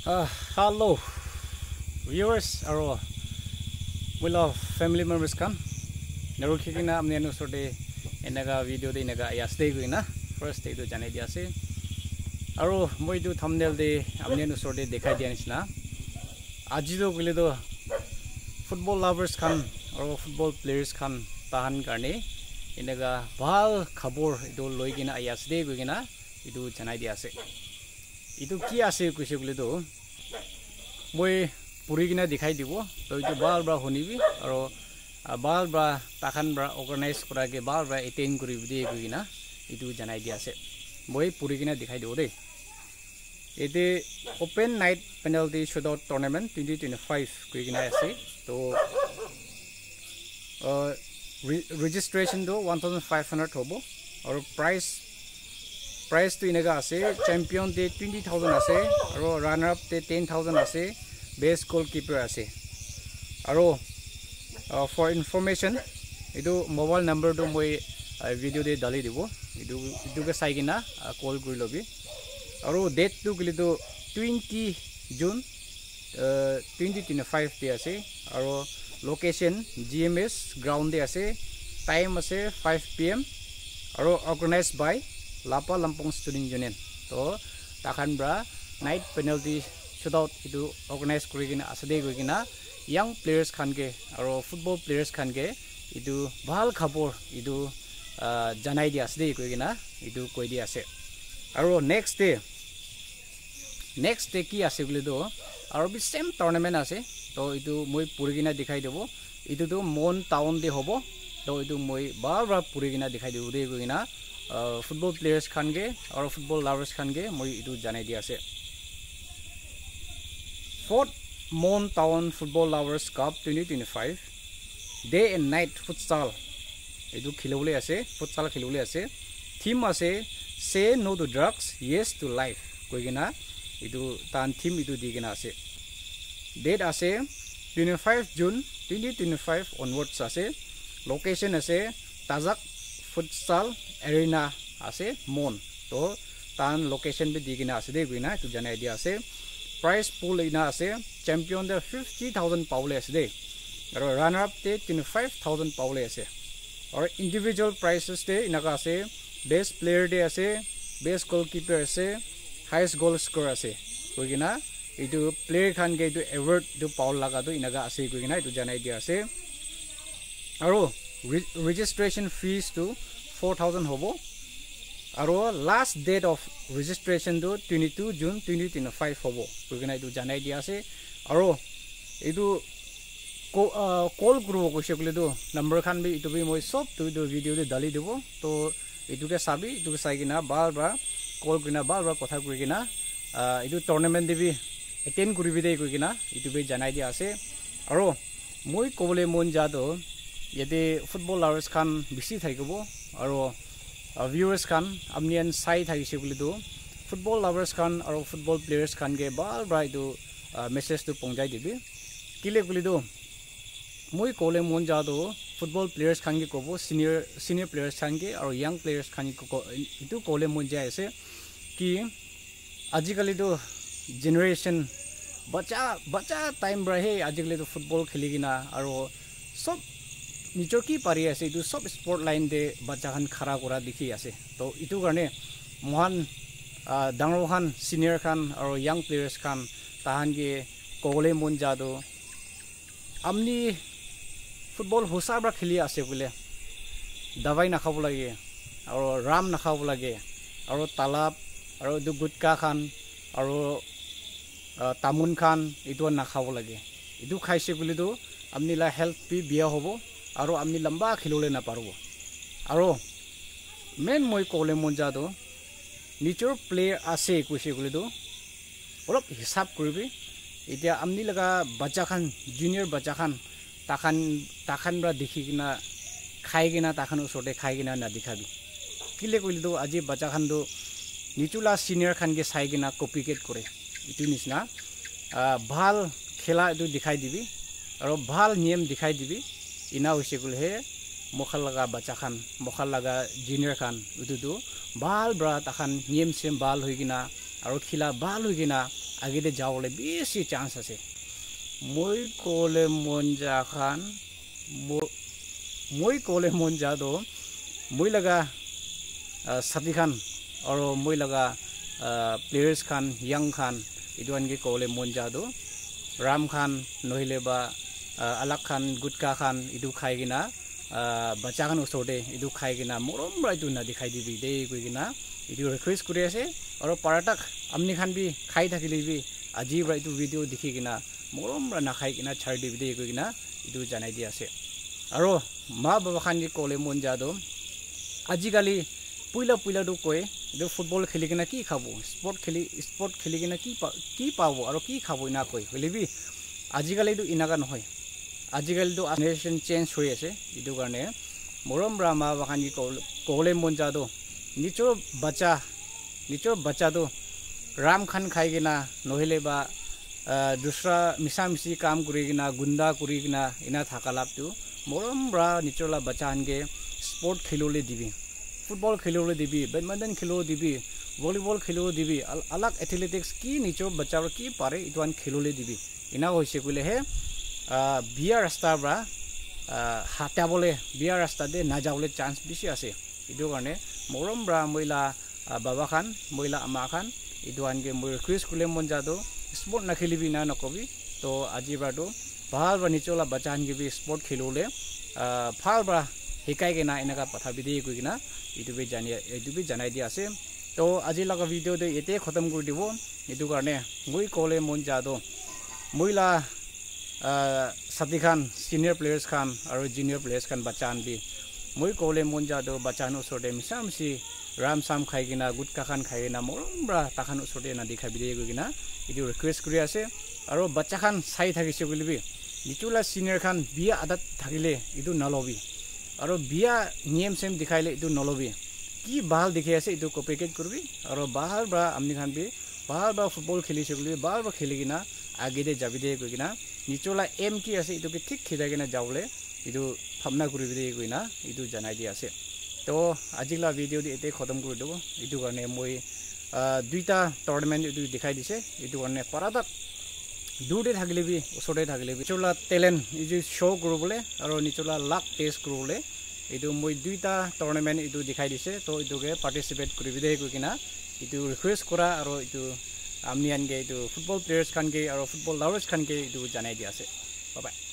Hello, viewers. We love family members kan. Naruki kina amne anu sorte enaga video de enaga yasde guina. First day do jane dia se. Aro moi do thumbnail de amne anu sorte dekhai dia nisna. Aji do gile do football lovers kan aro football players kan tahan karne enaga bhal khabor do loi gina yasde guina idu janai dia se. Itu ki ase kuise gule do moi puri gina dikhai dibo to itu bal bra honibi aro bal bra takhan bra organize kora ke bal bra attend kori bide gina itu janai dia se moi puri gina dikhai dibo de ete open night penalty shootout tournament 2025 koi gina ase to registration do 1500 hobo aro price to inaga ase champion de 20,000 ase aro runner up de 10,000 ase best goalkeeper ase aro for information idu mobile number do moi video de dali dibo idu ga sai gina call kuri lobi aro date to gili do 20 June 2025 de ase aro location GMS ground de ase time ase 5 PM aro organized by Lapa Lampung Student Union to takhan bra night penalty shootout idu organize kuri gina asade kuri gina young players khan ge aro football players khan ge idu bhal khabor idu janai dia asade kuri gina idu koi dia ase aro next day ki ase gule do aro bi same tournament ase to idu moi puri gina dikhai debo idu do Mon town de hobo to idu moi bal puri gina dikhai debo de kuri gina football players khan ge or football lovers khan ge moi idu janai dia ase fourth Mon Town Football Lovers Cup 2025 day and night futsal idu khilole ase futsal khilole ase theme ase say no to drugs yes to life koi gina idu tan theme idu digina ase date ase 25 June 2025 onwards ase location ase Tajak futsal arena ase Mon to tan location be digina ase de guina tu janai dia ase prize pool ina ase champion de 50,000 paule ase de aro runner up de 25,000 paule ase or individual prizes de ina ka ase best player de ase best goalkeeper ase highest goal scorer ase koigina itu player khan ge itu award du paul laga do ina ga ase koigina itu janai dia ase aro registration fees to 4,000 hobo aro last date of registration do 22 June 2025 hobo koigina itu janai dia ase aro itu call guru ko shekule do number khan bi itu bi moi sob tu do video de dali debo to itu ke sabi itu sai gina bar call gina bar kotha kuri gina itu tournament de bi attend kuri bi de koigina itu bi janai dia ase aro moi kobole mon ja do yete football lovers khan bisi thaigobo aro viewers khan amnian sai thaise gule do football lovers khan aro football players khan ge bal brai do message to pongjai dibi kile gule do moi kole mon ja do football players khan ge kobo senior players khan ge aro young players khan ko itu kole mon ja ase ki ajikali do generation bacha time bra he ajikali do football kheligina aro sob Nichar की पारी आसे इतु सब sport line दे बच्चा खान खरा करा दिखी आसे तो इतु करने मोहन डांगरो खान सीनियर खान और यंग प्लेयर्स खान ताहान के कोगले मन जादो आमनी फुटबॉल हुसाब्रा खेली आसे बोले दवाई नाखाब लगे और राम नाखाब लगे और तालाब और दु गुटका खान और तामुन खान इतु नाखाब लगे इतु खाइसे बोले दो आमनी ला हेल्थ भी बिया होबो aro amni lamba khilole na parbo aro main moi kole mon ja do nichor player ase kuise gule do olop hisab koribi etia amni laga bacha khan junior bacha khan takhan bra dekhi gina khai gina takhan usote khai gina na dikhabi kile koile do aji bacha khan do nichula senior khan ge sai gina copycat kore itu nisna bhal khela itu dikhai dibi aro bhal niyam dikhai dibi ina hoise gule he mokhal laga bacha khan mokhal laga junior khan udu do bal bra takhan niyam sem bal hoigina aro khila bal hoigina agide jawle besi chance ase moi kole monja khan moi kole monja do moi laga sati khan aro moi laga players khan young khan iduan ge kole monja do ram khan nohile ba alak khan gutka khan idu khai gina bacha khan usode idu khai gina morom ra idu na dikhai dibi de koi gina idu request kuri ase aro paratak amni khan bi khai thakile bi aji ra idu video dikhi gina morom ra na khai gina chhar dibi de koi gina idu janai di ase aro ma baba khan ge kole monja do aji gali puila do koi idu football kheli gina ki khabo sport kheli gina ki pabo aro ki khabo ina koi holibi aji gali do inaga nohoy আজিকালি তো generation change হৈ আছে ইটো কাৰণে মৰম ৰামা বাখানি কলে মন যাদো নিচৰ বাচ্চা তো ৰাম খান খাই কিনা নহলে বা দুসৰা মিছা মিছি কাম কৰি কিনা গুণ্ডা কৰি কিনা ইনা থাকালাপটো মৰম ৰা নিচৰলা বাচ্চা আনগে স্পৰ্ট খেললে দিবি ফুটবল খেললে দিবি বেডমিণ্টন খেললে দিবি ভলিবল খেললে দিবি আলাক এথলেটিক্স কি নিচৰ বাচ্চাৰ কি পাৰে ইটো আন খেললে দিবি ইনা হৈছে কইলে হে বিয়া ৰাস্তা পৰা হাতাবলে বিয়া ৰাস্তা দে না যাবলে চান্স বেছি আছে ইটো কাৰণে মৰম ৰা মহিলা বাবা খান মহিলা আমা খান ইটো আনগে মই ৰিকুৱেষ্ট কৰিলে মন যাদো স্পৰ্ট না খেলিবি না নকবি তো আজি বাৰটো ভাল বা নিচলা বাচ্চা আনগে বি স্পৰ্ট খেললে ভাল বা শিকাই কিনা এনেকা কথা বিধি কৈ কিনা ইটো বি জানাই দি আছে তো আজি লগা ভিডিঅ' দে এতে খতম কৰি দিব ইটো কাৰণে মই কলে মন যাদো মহিলা sati khan senior players khan aro junior players khan bachan bi moi kole monja do bachan usode misamsi ram sam khai gina gutka khan khai na mombra takhan usode na dikhai bide gina idu request kuri ase aro bacha khan sai thakise golibi nichula senior khan bia adat thakile idu nalobi aro bia niyam sem dikhaile idu nalobi ki bahal dikhe ase idu copycat kurbi aro bahal ba amni khan bi bahal ba football khelise golibi bahal ba kheli gina agide jabide gina নিচলা এম কি আছে ইটো ঠিক খিদা কিনা যাওলে ইটো ভাবনা কৰি দি কইনা ইটো জানাই দি আছে তো আজিলা ভিডিও দি এতে খতম কৰি দেব ইটো কাৰণে মই দুইটা টুৰ্নামেন্ট ইটো দেখাই দিছে ইটো কাৰণে পাৰাদাত দুৰে থাকিলে বি ওচৰতে থাকিলে বি নিচলা টেলেন্ট ইটো শো কৰিবলৈ আৰু নিচলা লাক টেষ্ট কৰিবলৈ ইটো মই দুইটা টুৰ্নামেন্ট ইটো দেখাই দিছে তো ইটোকে পাৰ্টিসিপেট কৰি দে কইনা ইটো ৰিকুৱেষ্ট কৰা আৰু ইটো আমনি আনগে ইটো ফুটবল প্লেয়াৰ্স খানকে আৰু ফুটবল লাভাৰ্স খানকে ইটো জানাই দি আছে বাই বাই